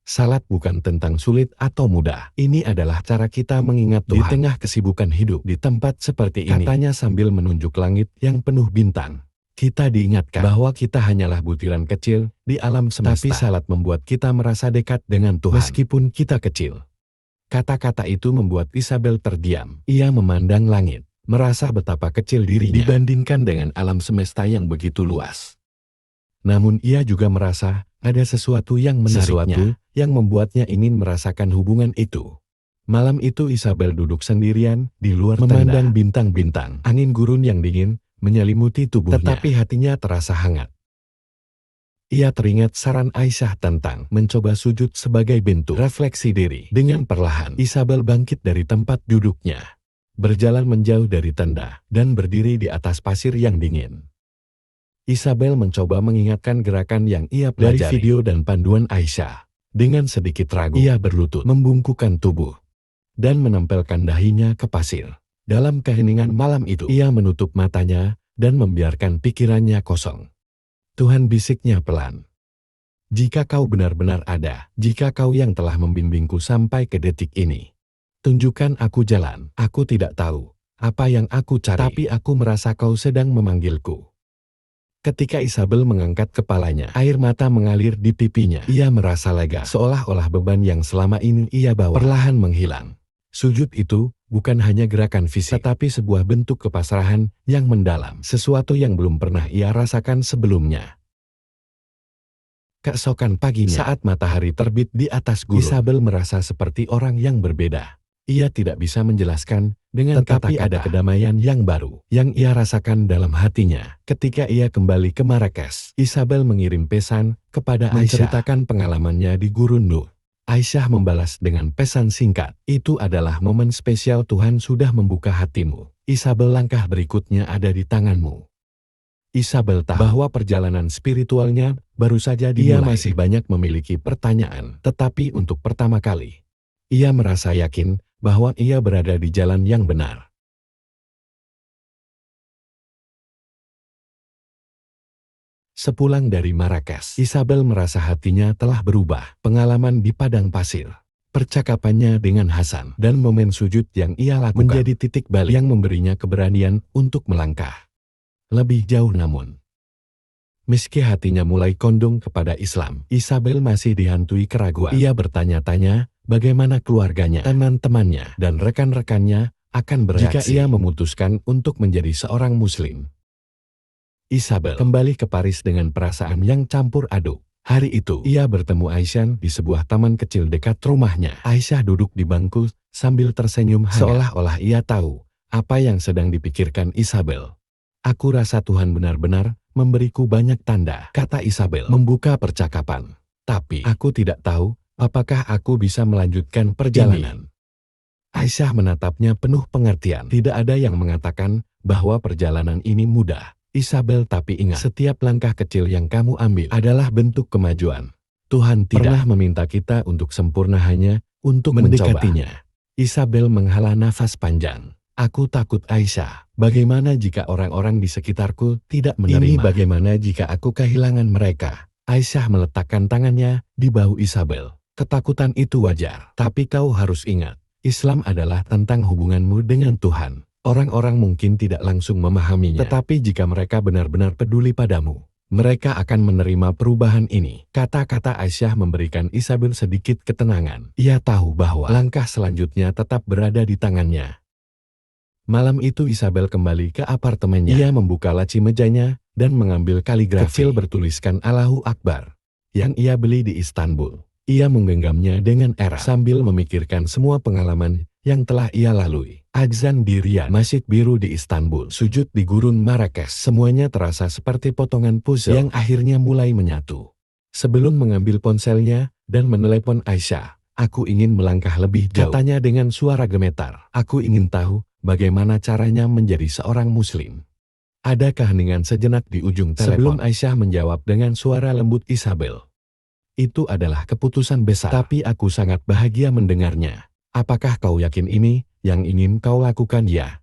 A: "Salat bukan tentang sulit atau mudah. Ini adalah cara kita mengingat Tuhan di tengah kesibukan hidup di tempat seperti ini," katanya sambil menunjuk langit yang penuh bintang. "Kita diingatkan bahwa kita hanyalah butiran kecil di alam semesta. Tapi salat membuat kita merasa dekat dengan Tuhan meskipun kita kecil." Kata-kata itu membuat Isabel terdiam. Ia memandang langit, merasa betapa kecil dirinya dibandingkan dengan alam semesta yang begitu luas. Namun ia juga merasa ada sesuatu yang menariknya, yang membuatnya ingin merasakan hubungan itu. Malam itu Isabel duduk sendirian di luar memandang bintang-bintang. Angin gurun yang dingin menyelimuti tubuhnya, tetapi hatinya terasa hangat. Ia teringat saran Aisyah tentang mencoba sujud sebagai bentuk refleksi diri. Dengan perlahan, Isabel bangkit dari tempat duduknya. berjalan menjauh dari tenda, dan berdiri di atas pasir yang dingin. Isabel mencoba mengingatkan gerakan yang ia pelajari dari video dan panduan Aisyah. Dengan sedikit ragu, ia berlutut, membungkukkan tubuh, dan menempelkan dahinya ke pasir. Dalam keheningan malam itu, ia menutup matanya dan membiarkan pikirannya kosong. Tuhan, bisiknya pelan. Jika kau benar-benar ada, jika kau yang telah membimbingku sampai ke detik ini, tunjukkan aku jalan. Aku tidak tahu apa yang aku cari, tapi aku merasa kau sedang memanggilku. Ketika Isabel mengangkat kepalanya, air mata mengalir di pipinya. Ia merasa lega, seolah-olah beban yang selama ini ia bawa perlahan menghilang. Sujud itu bukan hanya gerakan fisik, tetapi sebuah bentuk kepasrahan yang mendalam, sesuatu yang belum pernah ia rasakan sebelumnya. Keesokan paginya, saat matahari terbit di atas gurun, Isabel merasa seperti orang yang berbeda. Ia tidak bisa menjelaskan dengan kata-kata, ada kedamaian yang baru yang ia rasakan dalam hatinya. Ketika ia kembali ke Marrakesh, Isabel mengirim pesan kepada Aisyah menceritakan pengalamannya di Gurun Nuh. Aisyah membalas dengan pesan singkat, itu adalah momen spesial, Tuhan sudah membuka hatimu. Isabel, langkah berikutnya ada di tanganmu. Isabel tahu bahwa perjalanan spiritualnya baru saja dimulai. Ia masih banyak memiliki pertanyaan, tetapi untuk pertama kali, ia merasa yakin bahwa ia berada di jalan yang benar. Sepulang dari Marrakesh, Isabel merasa hatinya telah berubah. Pengalaman di padang pasir, percakapannya dengan Hasan, dan momen sujud yang ia lakukan menjadi titik balik yang memberinya keberanian untuk melangkah lebih jauh. Namun, meski hatinya mulai condong kepada Islam, Isabel masih dihantui keraguan. Ia bertanya-tanya bagaimana keluarganya, teman-temannya, dan rekan-rekannya akan bereaksi jika ia memutuskan untuk menjadi seorang Muslim. Isabel kembali ke Paris dengan perasaan yang campur aduk. Hari itu, ia bertemu Aisyah di sebuah taman kecil dekat rumahnya. Aisyah duduk di bangku sambil tersenyum hangat, seolah-olah ia tahu apa yang sedang dipikirkan Isabel. Aku rasa Tuhan benar-benar memberiku banyak tanda, kata Isabel membuka percakapan. Tapi aku tidak tahu apakah aku bisa melanjutkan perjalanan. Aisyah menatapnya penuh pengertian. Tidak ada yang mengatakan bahwa perjalanan ini mudah, Isabel, tapi ingat, setiap langkah kecil yang kamu ambil adalah bentuk kemajuan. Tuhan tidak pernah meminta kita untuk sempurna, hanya untuk mendekatinya. Isabel menghela nafas panjang. Aku takut, Aisyah. Bagaimana jika orang-orang di sekitarku tidak menerima? Ini bagaimana jika aku kehilangan mereka? Aisyah meletakkan tangannya di bahu Isabel. Ketakutan itu wajar, tapi kau harus ingat, Islam adalah tentang hubunganmu dengan Tuhan. Orang-orang mungkin tidak langsung memahaminya, tetapi jika mereka benar-benar peduli padamu, mereka akan menerima perubahan ini. Kata-kata Aisyah memberikan Isabel sedikit ketenangan. Ia tahu bahwa langkah selanjutnya tetap berada di tangannya. Malam itu Isabel kembali ke apartemennya. Ia membuka laci mejanya dan mengambil kaligrafi kecil bertuliskan Allahu Akbar yang ia beli di Istanbul. Ia menggenggamnya dengan erat sambil memikirkan semua pengalaman yang telah ia lalui. Azan di Riyadh, masjid biru di Istanbul, sujud di gurun Marrakesh, semuanya terasa seperti potongan puzzle yang akhirnya mulai menyatu. Sebelum mengambil ponselnya dan menelepon Aisyah, aku ingin melangkah lebih jauh, katanya dengan suara gemetar. Aku ingin tahu bagaimana caranya menjadi seorang Muslim. Ada keheningan sejenak di ujung telepon. Sebelum Aisyah menjawab dengan suara lembut, Isabel, itu adalah keputusan besar, tapi aku sangat bahagia mendengarnya. Apakah kau yakin ini yang ingin kau lakukan? Ya,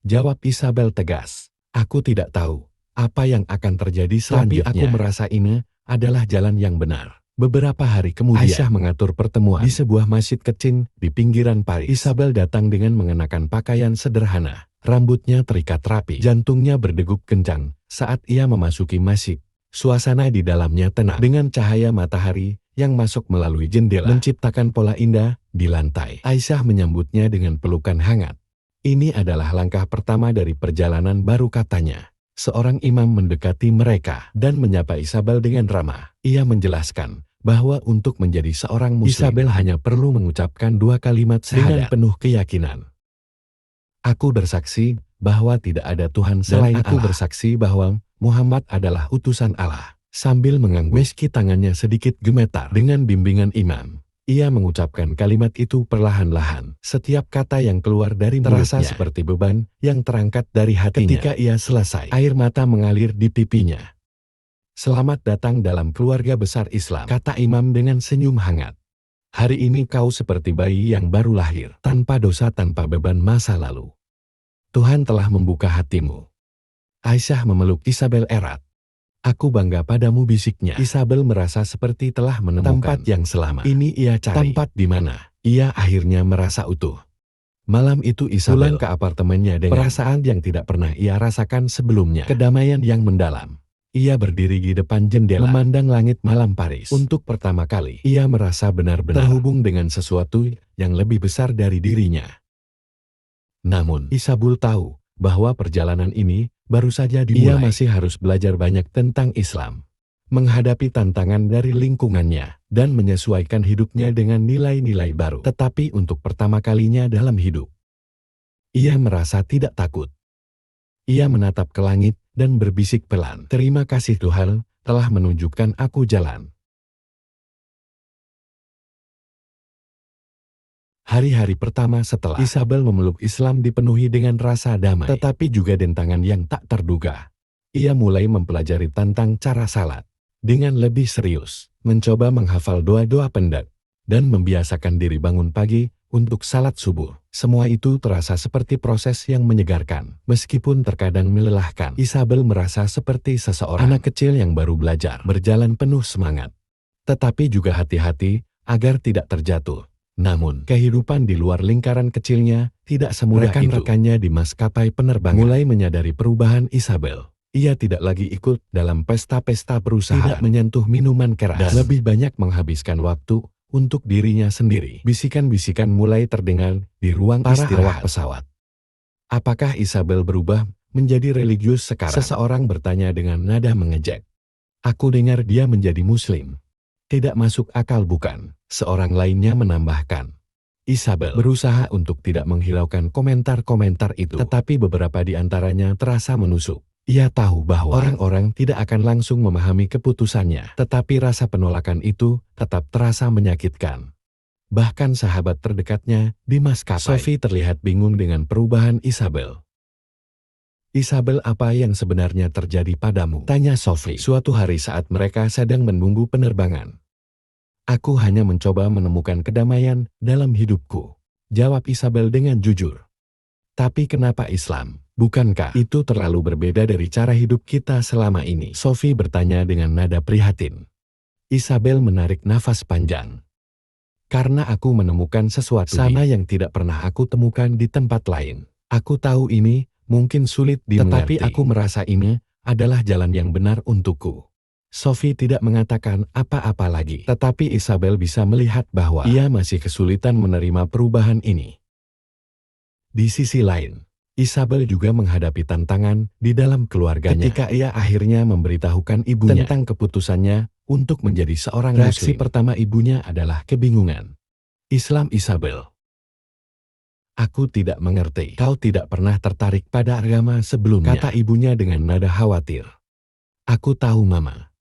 A: jawab Isabel tegas. Aku tidak tahu apa yang akan terjadi selanjutnya, tapi aku merasa ini adalah jalan yang benar. Beberapa hari kemudian, Aisyah mengatur pertemuan di sebuah masjid kecil di pinggiran Paris. Isabel datang dengan mengenakan pakaian sederhana. Rambutnya terikat rapi, jantungnya berdegup kencang saat ia memasuki masjid. Suasana di dalamnya tenang, dengan cahaya matahari yang masuk melalui jendela menciptakan pola indah di lantai. Aisyah menyambutnya dengan pelukan hangat. Ini adalah langkah pertama dari perjalanan baru, katanya. Seorang imam mendekati mereka dan menyapa Isabel dengan ramah. Ia menjelaskan bahwa untuk menjadi seorang Muslim, Isabel hanya perlu mengucapkan 2 kalimat syahadat dengan penuh keyakinan. Aku bersaksi bahwa tidak ada Tuhan selain Allah. Aku bersaksi bahwa Muhammad adalah utusan Allah. Sambil mengangguk, meski tangannya sedikit gemetar dengan bimbingan imam, Ia mengucapkan kalimat itu perlahan-lahan. Setiap kata yang keluar dari mulutnya terasa seperti beban yang terangkat dari hatinya. Ketika ia selesai, air mata mengalir di pipinya. "Selamat datang dalam keluarga besar Islam," kata imam dengan senyum hangat. "Hari ini kau seperti bayi yang baru lahir, tanpa dosa, tanpa beban masa lalu. Tuhan telah membuka hatimu." Aisyah memeluk Isabel erat. "Aku bangga padamu," bisiknya. Isabel merasa seperti telah menemukan tempat yang selama ini ia cari. Tempat di mana ia akhirnya merasa utuh. Malam itu Isabel pulang ke apartemennya dengan perasaan yang tidak pernah ia rasakan sebelumnya. Kedamaian yang mendalam. Ia berdiri di depan jendela, memandang langit malam Paris. Untuk pertama kali, ia merasa benar-benar terhubung dengan sesuatu yang lebih besar dari dirinya. Namun, Isabel tahu bahwa perjalanan ini baru saja dimulai. Ia masih harus belajar banyak tentang Islam, menghadapi tantangan dari lingkungannya, dan menyesuaikan hidupnya dengan nilai-nilai baru. Tetapi untuk pertama kalinya dalam hidup, ia merasa tidak takut. Ia menatap ke langit dan berbisik pelan, "Terima kasih Tuhan, telah menunjukkan aku jalan." Hari-hari pertama setelah Isabel memeluk Islam dipenuhi dengan rasa damai, tetapi juga dentangan yang tak terduga. Ia mulai mempelajari tentang cara salat dengan lebih serius, mencoba menghafal doa-doa pendek, dan membiasakan diri bangun pagi untuk salat subuh. Semua itu terasa seperti proses yang menyegarkan, meskipun terkadang melelahkan. Isabel merasa seperti seseorang anak kecil yang baru belajar, berjalan penuh semangat, tetapi juga hati-hati agar tidak terjatuh. Namun, kehidupan di luar lingkaran kecilnya tidak semudah itu. Rekan-rekannya di maskapai penerbangan mulai menyadari perubahan Isabel. Ia tidak lagi ikut dalam pesta-pesta perusahaan, tidak menyentuh minuman keras, dan lebih banyak menghabiskan waktu untuk dirinya sendiri. Bisikan-bisikan mulai terdengar di ruang istirahat pesawat. "Apakah Isabel berubah menjadi religius sekarang?" Seseorang bertanya dengan nada mengejek. "Aku dengar dia menjadi Muslim. Tidak masuk akal bukan?" Seorang lainnya menambahkan. Isabel berusaha untuk tidak menghiraukan komentar-komentar itu, tetapi beberapa di antaranya terasa menusuk. Ia tahu bahwa orang-orang tidak akan langsung memahami keputusannya, tetapi rasa penolakan itu tetap terasa menyakitkan. Bahkan sahabat terdekatnya di maskapai, Sophie, terlihat bingung dengan perubahan Isabel. "Isabel, apa yang sebenarnya terjadi padamu?" tanya Sophie suatu hari saat mereka sedang menunggu penerbangan. "Aku hanya mencoba menemukan kedamaian dalam hidupku," jawab Isabel dengan jujur. "Tapi kenapa Islam? Bukankah itu terlalu berbeda dari cara hidup kita selama ini?" Sophie bertanya dengan nada prihatin. Isabel menarik nafas panjang. "Karena aku menemukan sesuatu sana yang tidak pernah aku temukan di tempat lain. Aku tahu ini mungkin sulit dimengerti, tetapi aku merasa ini adalah jalan yang benar untukku." Sophie tidak mengatakan apa-apa lagi, tetapi Isabel bisa melihat bahwa ia masih kesulitan menerima perubahan ini. Di sisi lain, Isabel juga menghadapi tantangan di dalam keluarganya. Ketika ia akhirnya memberitahukan ibunya tentang keputusannya untuk menjadi seorang Muslim, reaksi pertama ibunya adalah kebingungan. "Islam, Isabel? Aku tidak mengerti. Kau tidak pernah tertarik pada agama sebelumnya," kata ibunya dengan nada khawatir. "Aku tahu Mama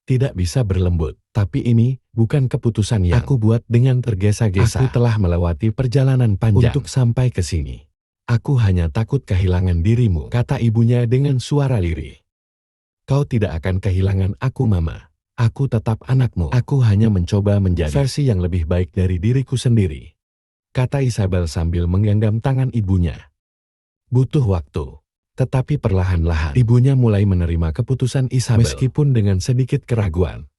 A: tidak bisa berlembut, tapi ini bukan keputusan yang aku buat dengan tergesa-gesa. Aku telah melewati perjalanan panjang untuk sampai ke sini. Aku hanya takut kehilangan dirimu," kata ibunya dengan suara lirih. "Kau tidak akan kehilangan aku Mama. Aku tetap anakmu. Aku hanya mencoba menjadi versi yang lebih baik dari diriku sendiri," kata Isabel sambil menggenggam tangan ibunya. Butuh waktu. Tetapi perlahan-lahan, ibunya mulai menerima keputusan Isabel, meskipun dengan sedikit keraguan.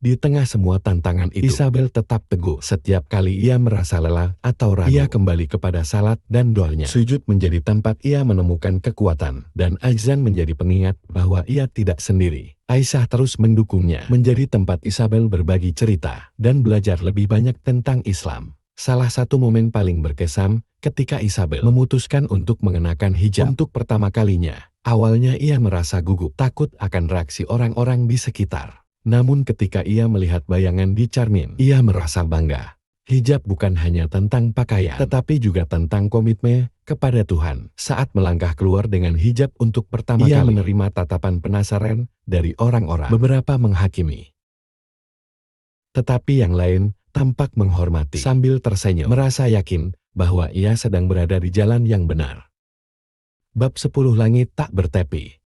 A: Di tengah semua tantangan itu, Isabel tetap teguh. Setiap kali ia merasa lelah atau ragu, ia kembali kepada salat dan doanya. Sujud menjadi tempat ia menemukan kekuatan, dan azan menjadi pengingat bahwa ia tidak sendiri. Aisyah terus mendukungnya, menjadi tempat Isabel berbagi cerita dan belajar lebih banyak tentang Islam. Salah satu momen paling berkesan ketika Isabel memutuskan untuk mengenakan hijab untuk pertama kalinya. Awalnya ia merasa gugup, takut akan reaksi orang-orang di sekitar. Namun ketika ia melihat bayangan di cermin, ia merasa bangga. Hijab bukan hanya tentang pakaian, tetapi juga tentang komitmen kepada Tuhan. Saat melangkah keluar dengan hijab untuk pertama kali, ia menerima tatapan penasaran dari orang-orang. Beberapa menghakimi, tetapi yang lain tampak menghormati sambil tersenyum, merasa yakin bahwa ia sedang berada di jalan yang benar. Bab 10 Langit Tak Bertepi.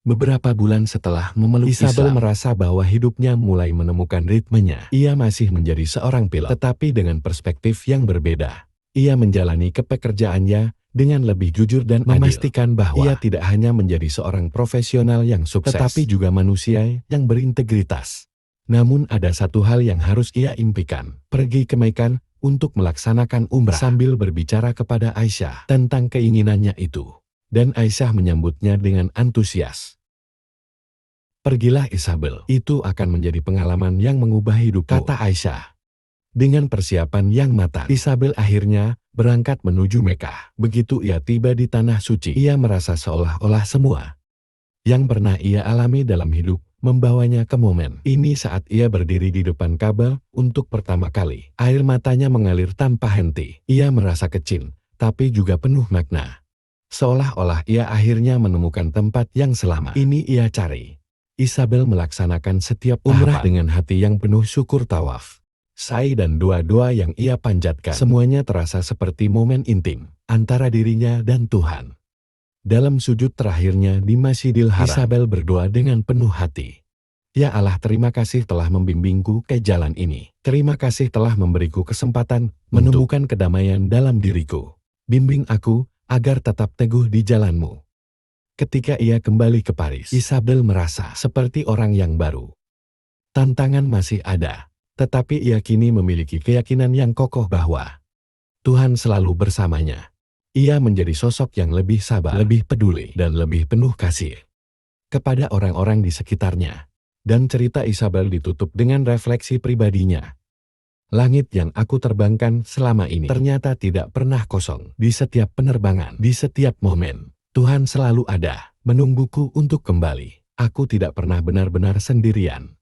A: Beberapa bulan setelah memeluk Isabel merasa bahwa hidupnya mulai menemukan ritmenya. Ia masih menjadi seorang pilot, tetapi dengan perspektif yang berbeda. Ia menjalani pekerjaannya dengan lebih jujur dan memastikan bahwa ia tidak hanya menjadi seorang profesional yang sukses, tetapi juga manusia yang berintegritas. Namun ada satu hal yang harus ia impikan, pergi ke Mekah untuk melaksanakan umrah. Sambil berbicara kepada Aisyah tentang keinginannya itu, dan Aisyah menyambutnya dengan antusias. Pergilah Isabel, itu akan menjadi pengalaman yang mengubah hidupmu, kata Aisyah. Dengan persiapan yang matang, Isabel akhirnya berangkat menuju Mekah. Begitu ia tiba di Tanah Suci, ia merasa seolah-olah semua yang pernah ia alami dalam hidup membawanya ke momen ini saat ia berdiri di depan Ka'bah untuk pertama kali. Air matanya mengalir tanpa henti. Ia merasa kecil, tapi juga penuh makna. Seolah-olah ia akhirnya menemukan tempat yang selama ini ia cari. Isabel melaksanakan setiap umrah dengan hati yang penuh syukur, tawaf, sa'i dan doa-doa yang ia panjatkan. Semuanya terasa seperti momen intim antara dirinya dan Tuhan. Dalam sujud terakhirnya di Masjidil Haram, Isabel berdoa dengan penuh hati. Ya Allah, terima kasih telah membimbingku ke jalan ini. Terima kasih telah memberiku kesempatan menemukan kedamaian dalam diriku. Bimbing aku agar tetap teguh di jalan-Mu. Ketika ia kembali ke Paris, Isabel merasa seperti orang yang baru. Tantangan masih ada, tetapi ia kini memiliki keyakinan yang kokoh bahwa Tuhan selalu bersamanya. Ia menjadi sosok yang lebih sabar, lebih peduli, dan lebih penuh kasih kepada orang-orang di sekitarnya. Dan cerita Isabel ditutup dengan refleksi pribadinya. Langit yang aku terbangkan selama ini ternyata tidak pernah kosong. Di setiap penerbangan, di setiap momen, Tuhan selalu ada, menungguku untuk kembali. Aku tidak pernah benar-benar sendirian.